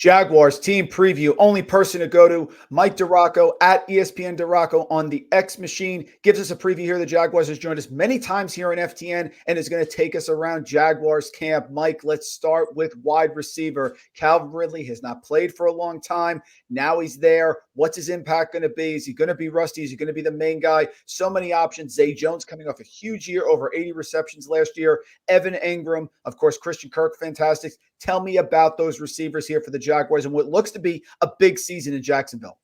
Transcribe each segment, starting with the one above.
Jaguars team preview. Only person to go to, Mike DiRocco at ESPN DiRocco on the X machine. Gives us a preview here. The Jaguars has joined us many times here on FTN and is going to take us around Jaguars camp. Mike, let's start with wide receiver. Calvin Ridley has not played for a long time. Now he's there. What's his impact going to be? Is he going to be rusty? Is he going to be the main guy? So many options. Zay Jones coming off a huge year, over 80 receptions last year. Evan Engram, of course, Christian Kirk, fantastic. Tell me about those receivers here for the Jaguars and what looks to be a big season in Jacksonville.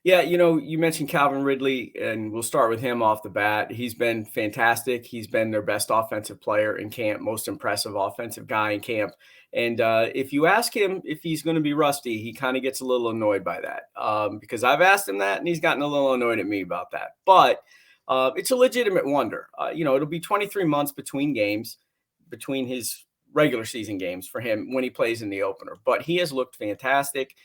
Yeah, you mentioned Calvin Ridley, and we'll start with him off the bat. He's been fantastic. He's been their best offensive player in camp, most impressive offensive guy in camp. And if you ask him if he's going to be rusty, he kind of gets a little annoyed by that because I've asked him that, and he's gotten a little annoyed at me about that. But it's a legitimate wonder. It'll be 23 months between games, between his regular season games for him when he plays in the opener. But he has looked fantastic.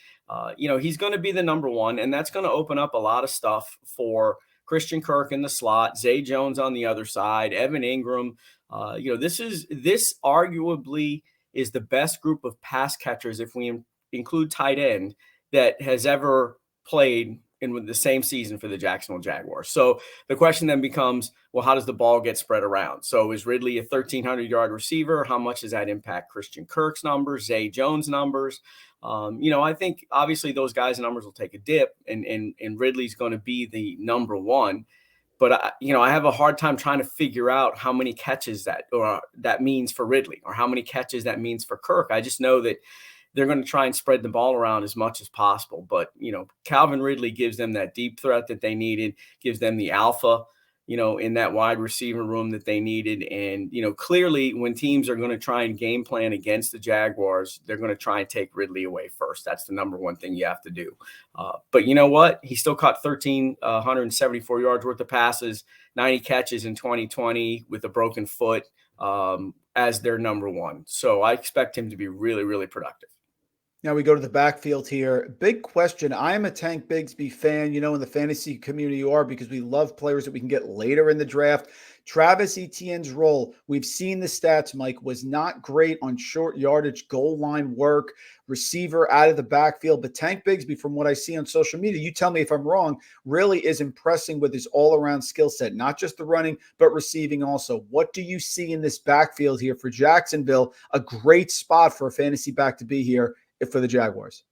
He's going to be the number one, and that's going to open up a lot of stuff for Christian Kirk in the slot, Zay Jones on the other side, Evan Engram. This arguably is the best group of pass catchers, if we include tight end, that has ever played in the same season for the Jacksonville Jaguars. So the question then becomes, well, how does the ball get spread around? So is Ridley a 1,300-yard receiver? How much does that impact Christian Kirk's numbers, Zay Jones' numbers? I think obviously those guys' numbers will take a dip, and Ridley's going to be the number one. But I have a hard time trying to figure out how many catches that means for Ridley, or how many catches that means for Kirk. I just know that they're going to try and spread the ball around as much as possible. But, Calvin Ridley gives them that deep threat that they needed, gives them the alpha, in that wide receiver room that they needed. And, clearly when teams are going to try and game plan against the Jaguars, they're going to try and take Ridley away first. That's the number one thing you have to do. But you know what? He still caught 1,374 yards worth of passes, 90 catches in 2020 with a broken foot as their number one. So I expect him to be really, really productive. Now we go to the backfield here. Big question. I am a Tank Bigsby fan, in the fantasy community you are, because we love players that we can get later in the draft. Travis Etienne's role, we've seen the stats, Mike, was not great on short yardage, goal line work, receiver out of the backfield. But Tank Bigsby, from what I see on social media, you tell me if I'm wrong, really is impressing with his all-around skill set, not just the running, but receiving also. What do you see in this backfield here for Jacksonville? A great spot for a fantasy back to be here for the Jaguars.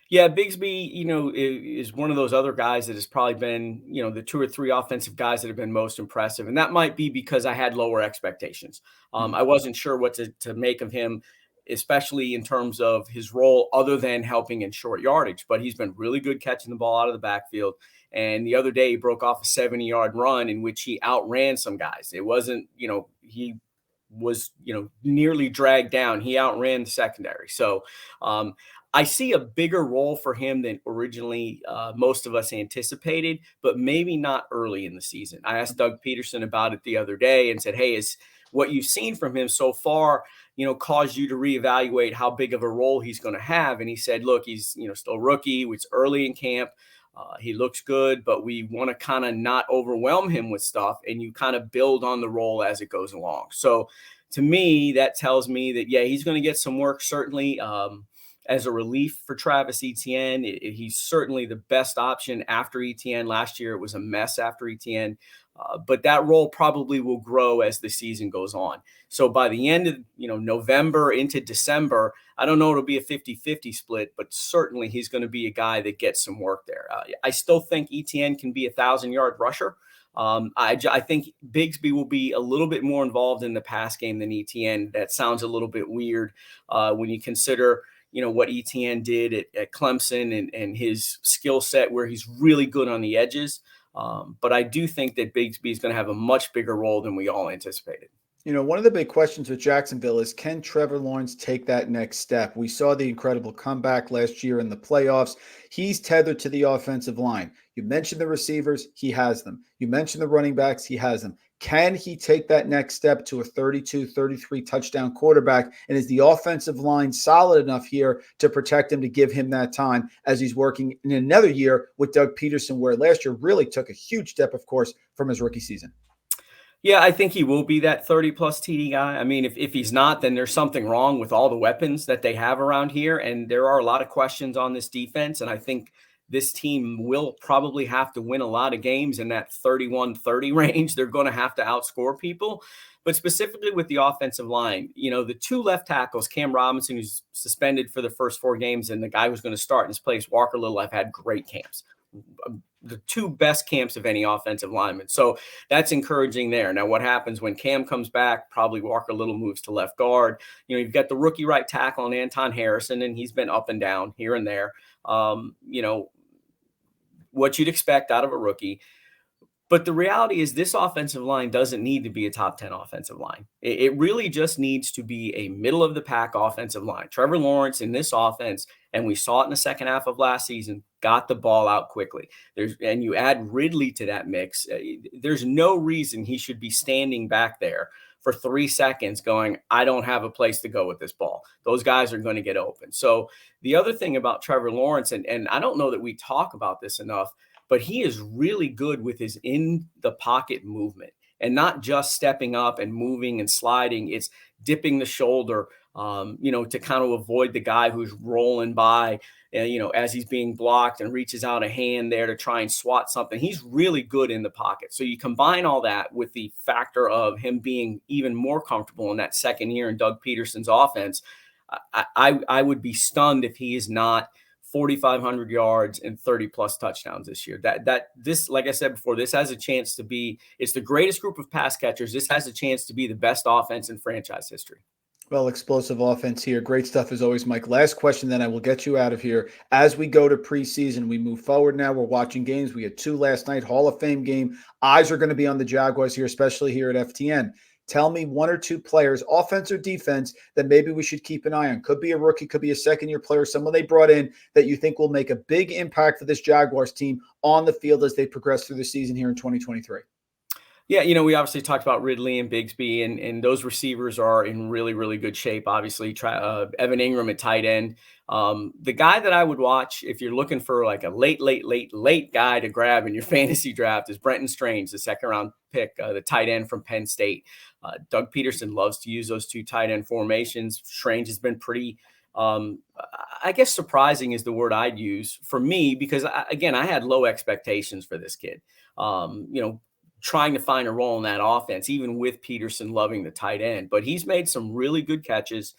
Yeah, Bigsby, is one of those other guys that has probably been, the two or three offensive guys that have been most impressive. And that might be because I had lower expectations. I wasn't sure what to make of him, especially in terms of his role other than helping in short yardage. But he's been really good catching the ball out of the backfield. And the other day he broke off a 70-yard run in which he outran some guys. It wasn't, he was, nearly dragged down. He outran the secondary. So I see a bigger role for him than originally most of us anticipated, but maybe not early in the season. I asked Doug Peterson about it the other day and said, hey, is what you've seen from him so far, caused you to reevaluate how big of a role he's going to have? And he said, look, he's, still rookie. It's early in camp. He looks good, but we want to kind of not overwhelm him with stuff, and you kind of build on the role as it goes along. So to me, that tells me that, yeah, he's going to get some work, certainly as a relief for Travis Etienne. He's certainly the best option after Etienne. Last year, it was a mess after Etienne. But that role probably will grow as the season goes on. So by the end of November into December, I don't know it'll be a 50-50 split, but certainly he's going to be a guy that gets some work there. I still think Etienne can be a 1,000-yard rusher. I think Bigsby will be a little bit more involved in the pass game than Etienne. That sounds a little bit weird when you consider what Etienne did at Clemson and his skill set where he's really good on the edges. But I do think that Bigsby is going to have a much bigger role than we all anticipated. One of the big questions with Jacksonville is, can Trevor Lawrence take that next step? We saw the incredible comeback last year in the playoffs. He's tethered to the offensive line. You mentioned the receivers, he has them. You mentioned the running backs, he has them. Can he take that next step to a 32, 33 touchdown quarterback? And is the offensive line solid enough here to protect him, to give him that time as he's working in another year with Doug Peterson, where last year really took a huge step, of course, from his rookie season? Yeah, I think he will be that 30 plus TD guy. I mean, if he's not, then there's something wrong with all the weapons that they have around here. And there are a lot of questions on this defense. And I think this team will probably have to win a lot of games in that 31-30 range. They're going to have to outscore people. But specifically with the offensive line, the two left tackles, Cam Robinson, who's suspended for the first 4 games, and the guy who's going to start in his place, Walker Little, have had great camps. The 2 best camps of any offensive lineman. So that's encouraging there. Now, what happens when Cam comes back? Probably Walker Little moves to left guard. You've got the rookie right tackle on Anton Harrison, and he's been up and down here and there. What you'd expect out of a rookie. But the reality is this offensive line doesn't need to be a top 10 offensive line. It really just needs to be a middle of the pack offensive line. Trevor Lawrence in this offense, and we saw it in the second half of last season, got the ball out quickly. And you add Ridley to that mix. There's no reason he should be standing back there for 3 seconds going, I don't have a place to go with this ball. Those guys are going to get open. So the other thing about Trevor Lawrence, and I don't know that we talk about this enough, but he is really good with his in the pocket movement, and not just stepping up and moving and sliding. It's dipping the shoulder, to kind of avoid the guy who's rolling by, as he's being blocked, and reaches out a hand there to try and swat something. He's really good in the pocket. So you combine all that with the factor of him being even more comfortable in that second year in Doug Peterson's offense. I would be stunned if he is not 4,500 yards and 30 plus touchdowns this year. This, like I said before, this has a chance to be, it's the greatest group of pass catchers. This has a chance to be the best offense in franchise history. Well, explosive offense here. Great stuff as always, Mike. Last question, then I will get you out of here. As we go to preseason, we move forward now. We're watching games. We had 2 last night, Hall of Fame game. Eyes are going to be on the Jaguars here, especially here at FTN. Tell me 1 or 2 players, offense or defense, that maybe we should keep an eye on. Could be a rookie, could be a second-year player, someone they brought in that you think will make a big impact for this Jaguars team on the field as they progress through the season here in 2023. Yeah, we obviously talked about Ridley and Bigsby, and those receivers are in really, really good shape. Obviously, Evan Ingram at tight end. The guy that I would watch if you're looking for like a late guy to grab in your fantasy draft is Brenton Strange, the second-round pick, the tight end from Penn State. Doug Peterson loves to use those 2 tight end formations. Strange has been pretty, I guess surprising is the word I'd use for me, because, I had low expectations for this kid. Trying to find a role in that offense, even with Peterson loving the tight end. But he's made some really good catches.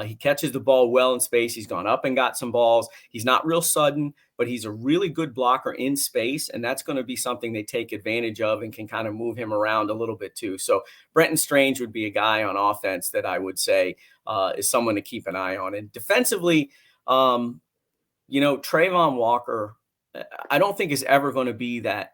He catches the ball well in space. He's gone up and got some balls. He's not real sudden, but he's a really good blocker in space, and that's going to be something they take advantage of and can kind of move him around a little bit too. So Brenton Strange would be a guy on offense that I would say is someone to keep an eye on. And defensively, Trevon Walker, I don't think is ever going to be that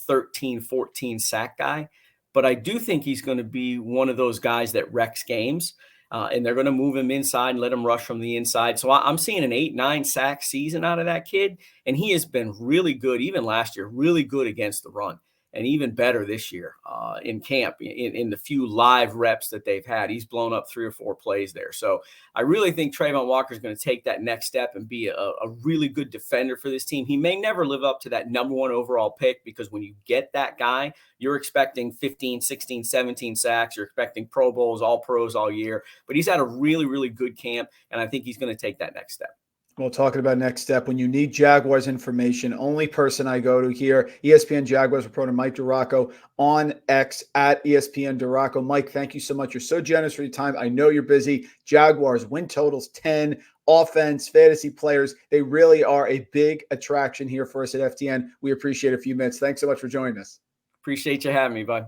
13, 14 sack guy, but I do think he's going to be one of those guys that wrecks games, and they're going to move him inside and let him rush from the inside. So I'm seeing an 8-9 sack season out of that kid, and he has been really good, even last year, really good against the run, and even better this year in camp, in the few live reps that they've had. He's blown up 3 or 4 plays there. So I really think Trevon Walker is going to take that next step and be a really good defender for this team. He may never live up to that number 1 overall pick, because when you get that guy, you're expecting 15, 16, 17 sacks. You're expecting Pro Bowls, all pros all year. But he's had a really, really good camp, and I think he's going to take that next step. Well, talking about next step, when you need Jaguars information, only person I go to here, ESPN Jaguars reporter Mike DiRocco on X at ESPN DiRocco. Mike, thank you so much. You're so generous for your time. I know you're busy. Jaguars win totals 10, offense, fantasy players. They really are a big attraction here for us at FTN. We appreciate a few minutes. Thanks so much for joining us. Appreciate you having me, bud.